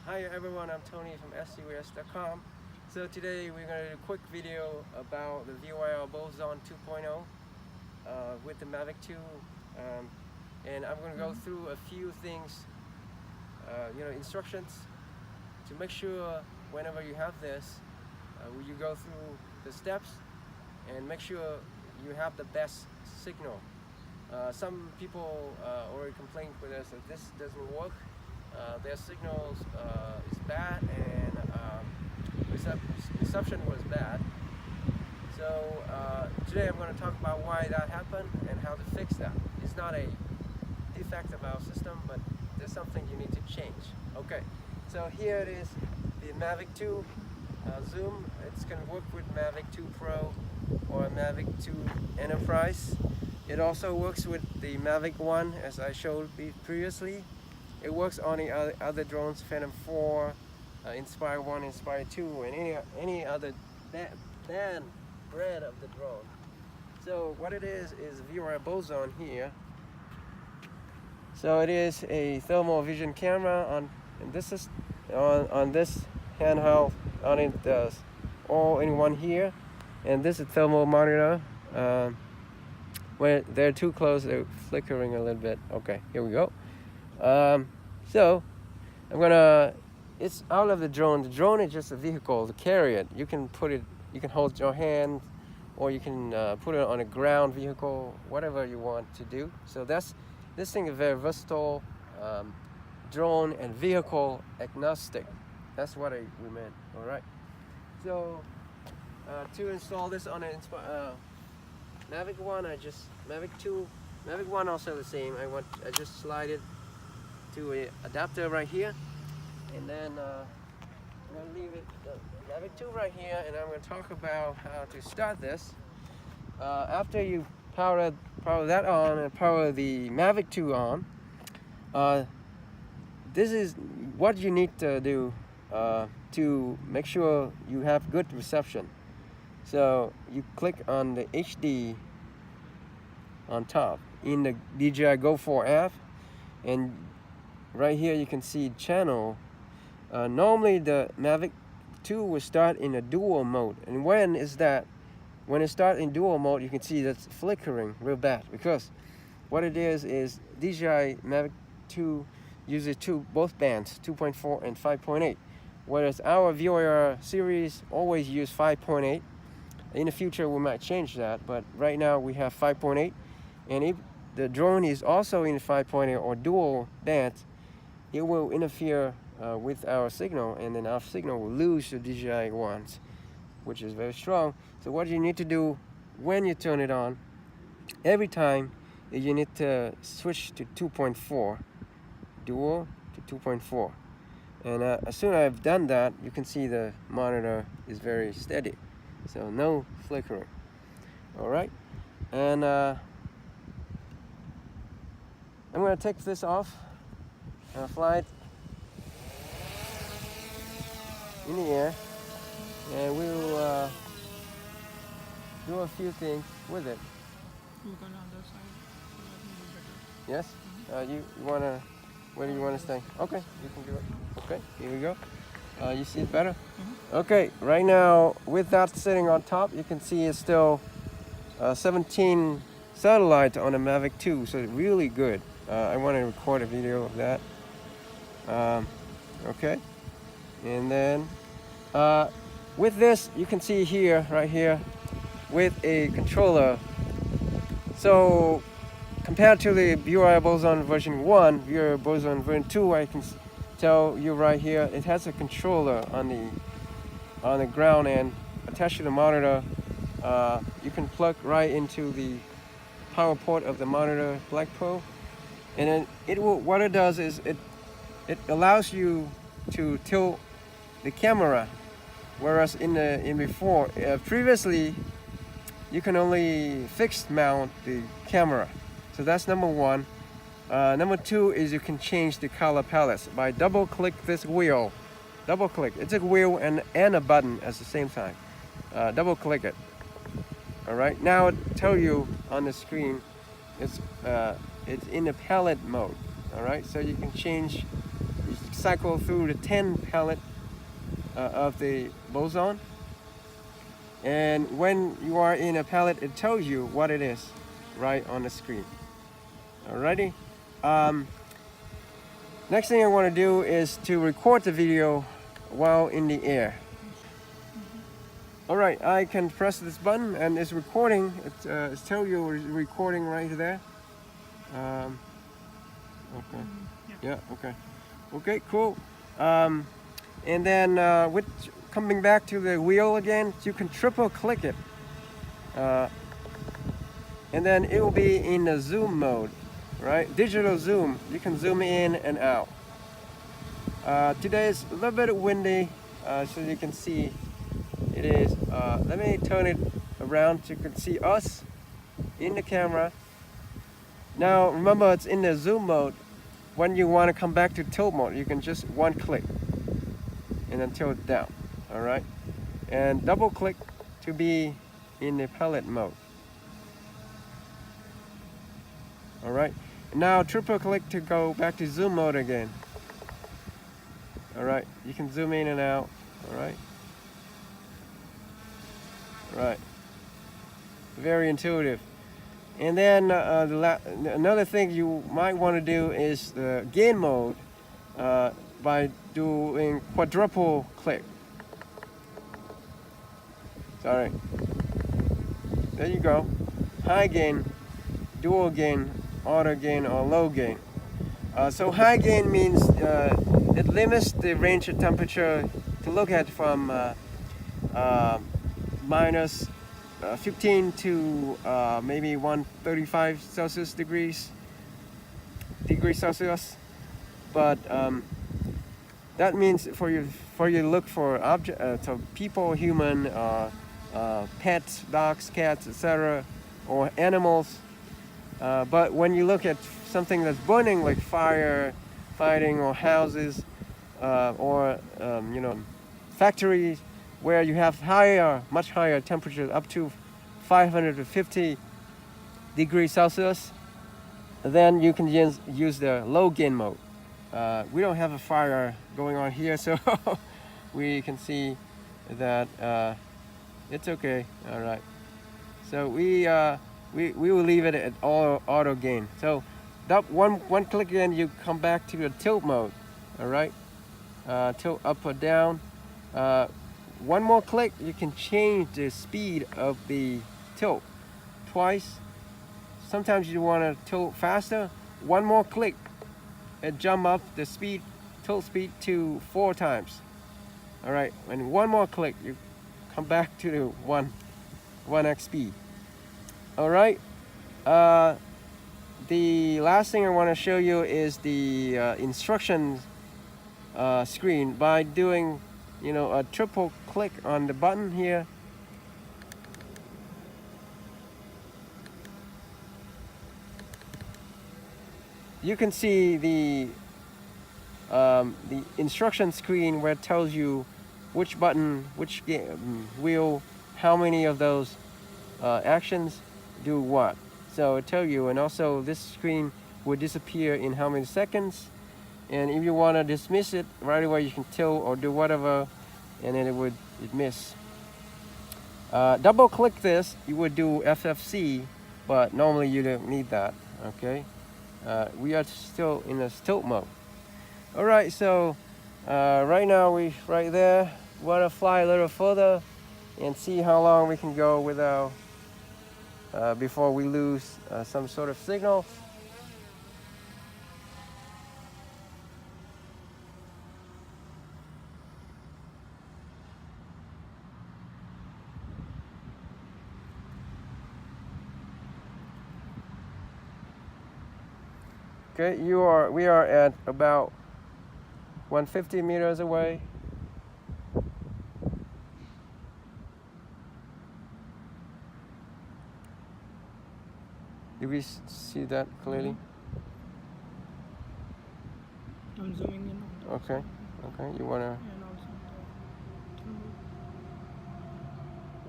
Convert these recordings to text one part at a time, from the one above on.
Hi everyone, I'm Tony from SUS.com. So today we're going to do a quick video about the VuIR Boson 2.0 with the Mavic 2, and I'm going to go through a few things, instructions to make sure whenever you have this, you go through the steps and make sure you have the best signal. Some people already complained with us that this doesn't work. Their signals is bad, and reception was bad. So today I'm going to talk about why that happened and how to fix that. It's not a defect of our system, but there's something you need to change. Okay, so here it is, the Mavic 2 zoom. It's going to work with Mavic 2 Pro or Mavic 2 Enterprise. It also works with the Mavic 1, as I showed previously. It works on the other drones, Phantom 4, Inspire 1, Inspire 2, and any other brand of the drone. So what it is VuIR Boson here. So it is a thermal vision camera and this is on this handheld, on it all in one here, and this is thermal monitor. When they're too close, they're flickering a little bit. Okay, here we go. So it's out of the drone. The drone is just a vehicle to carry it. You can hold your hand, or you can put it on a ground vehicle, whatever you want to do. So this thing is very versatile, drone and vehicle agnostic. That's what we meant. All right. So to install this on an Mavic 1, Mavic 2, Mavic 1 also the same. I just slide it to an adapter right here, and then I'm going to leave it the Mavic 2 right here, and I'm going to talk about how to start this. After you power that on and power the Mavic 2 on, this is what you need to do to make sure you have good reception. So you click on the HD on top in the DJI Go 4 app, and right here you can see channel. Normally the Mavic 2 will start in a dual mode, and when it starts in dual mode, you can see that's flickering real bad, because what it is DJI Mavic 2 uses both bands, 2.4 and 5.8, whereas our VuIR series always use 5.8. In the future we might change that, but right now we have 5.8, and if the drone is also in 5.8 or dual bands, it will interfere with our signal, and then our signal will lose the DJI ones, which is very strong. So what you need to do when you turn it on, every time you need to switch to 2.4, dual to 2.4. And as soon as I've done that, you can see the monitor is very steady. So no flickering. Alright, and I'm going to take this off and fly it in the air, and we'll do a few things with it. You can on the side, so that will be better. Yes? You want to, where do you want to stay? Okay, you can do it. Okay, here we go. You see it better? Okay, right now with that sitting on top, you can see it's still 17 satellites on a Mavic 2, so it's really good. I want to record a video of that. Okay, and then with this, you can see here, right here, with a controller. So compared to the VuIR Boson version 1, VuIR Boson version 2, I can tell you right here, it has a controller on the ground and attached to the monitor. You can plug right into the power port of the monitor Black Pro, and then what it does is it allows you to tilt the camera, whereas before previously you can only fixed mount the camera. So that's number one. Number two is you can change the color palettes by double click this wheel. Double click. It's a wheel and a button at the same time. Double click it. Alright, now it tell you on the screen it's in the palette mode. Alright, so you can change you cycle through the 10 palette of the boson, and when you are in a palette, it tells you what it is right on the screen. Alrighty. Next thing I want to do is to record the video while in the air. Alright, I can press this button and it's recording. It's telling you it's recording right there. Okay. Yeah, okay. Okay, cool. And then with coming back to the wheel again, you can triple click it. And then it will be in the zoom mode, right? Digital zoom. You can zoom in and out. Today is a little bit windy, so you can see it is. Let me turn it around so you can see us in the camera. Now remember, it's in the zoom mode. When you want to come back to tilt mode, you can just one click and then tilt it down. All right, and double click to be in the palette mode. All right, now triple click to go back to zoom mode again. All right, you can zoom in and out. All right, right, very intuitive. And then another thing you might want to do is the gain mode by doing quadruple click. Sorry. There you go. High gain, dual gain, auto gain, or low gain. So high gain means it limits the range of temperature to look at from minus 15 to maybe 135 degrees Celsius. But that means for you to look for so people, human, pets, dogs, cats, etc., or animals. But when you look at something that's burning, like fire, fighting, or houses, or factories, where you have much higher temperatures, up to 550 degrees Celsius, then you can use the low gain mode. We don't have a fire going on here, so we can see that it's okay. All right, so we will leave it at auto gain. So that one click in, you come back to the tilt mode. All right, tilt up or down. One more click, you can change the speed of the tilt twice. Sometimes you want to tilt faster. One more click and jump up the speed, tilt speed to 4 times. All right, and one more click, you come back to the 1x speed. All right. The last thing I want to show you is the instructions screen by doing a triple click on the button here. You can see the instruction screen where it tells you which button, which wheel, how many of those actions do what. So it tells you, and also this screen will disappear in how many seconds. And if you want to dismiss it right away, you can tilt or do whatever, and then it would miss. Double click this, you would do FFC, but normally you don't need that. Okay, we are still in a tilt mode. All right, so right now we right there. Want to fly a little further and see how long we can go without before we lose some sort of signal. Okay, we are at about 150 meters away. Did we see that clearly? I'm zooming in. Okay, okay, you wanna?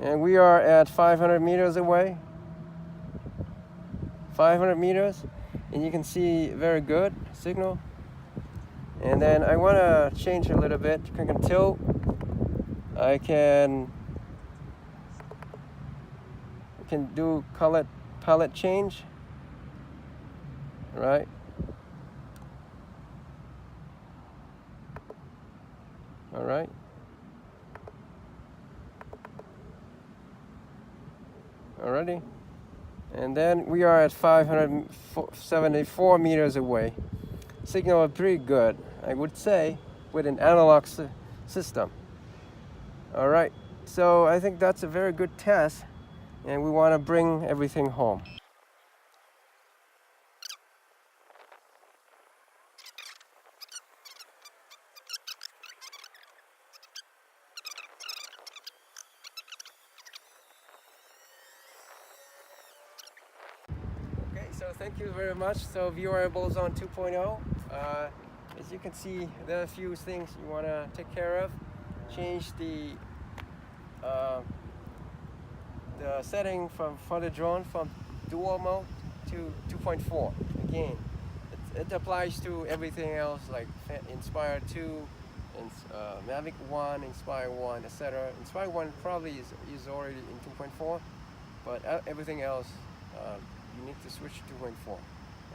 And we are at 500 meters away. 500 meters, and you can see very good signal. And then I want to change a little bit. I can tilt. I can do color palette change. Right. All right. Alrighty. And then we are at 574 meters away. Signal is pretty good, I would say, with an analog system. All right. So I think that's a very good test, and we want to bring everything home. Okay, so thank you very much. So VuIR Boson 2.0. As you can see, there are a few things you want to take care of. Change the setting for the drone from dual mode to 2.4. Again, it applies to everything else like Inspire 2, Mavic 1, Inspire 1, etc. Inspire 1 probably is already in 2.4, but everything else you need to switch to 2.4.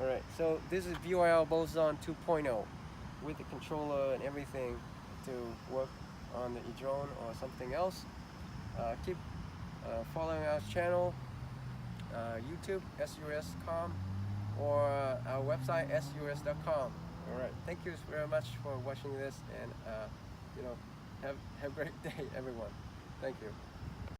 Alright, so this is VuIR Boson 2.0 with the controller and everything to work on the drone or something else. Keep following our channel, YouTube, sus.com, or our website, sus.com. Alright, thank you very much for watching this, and have a great day, everyone. Thank you.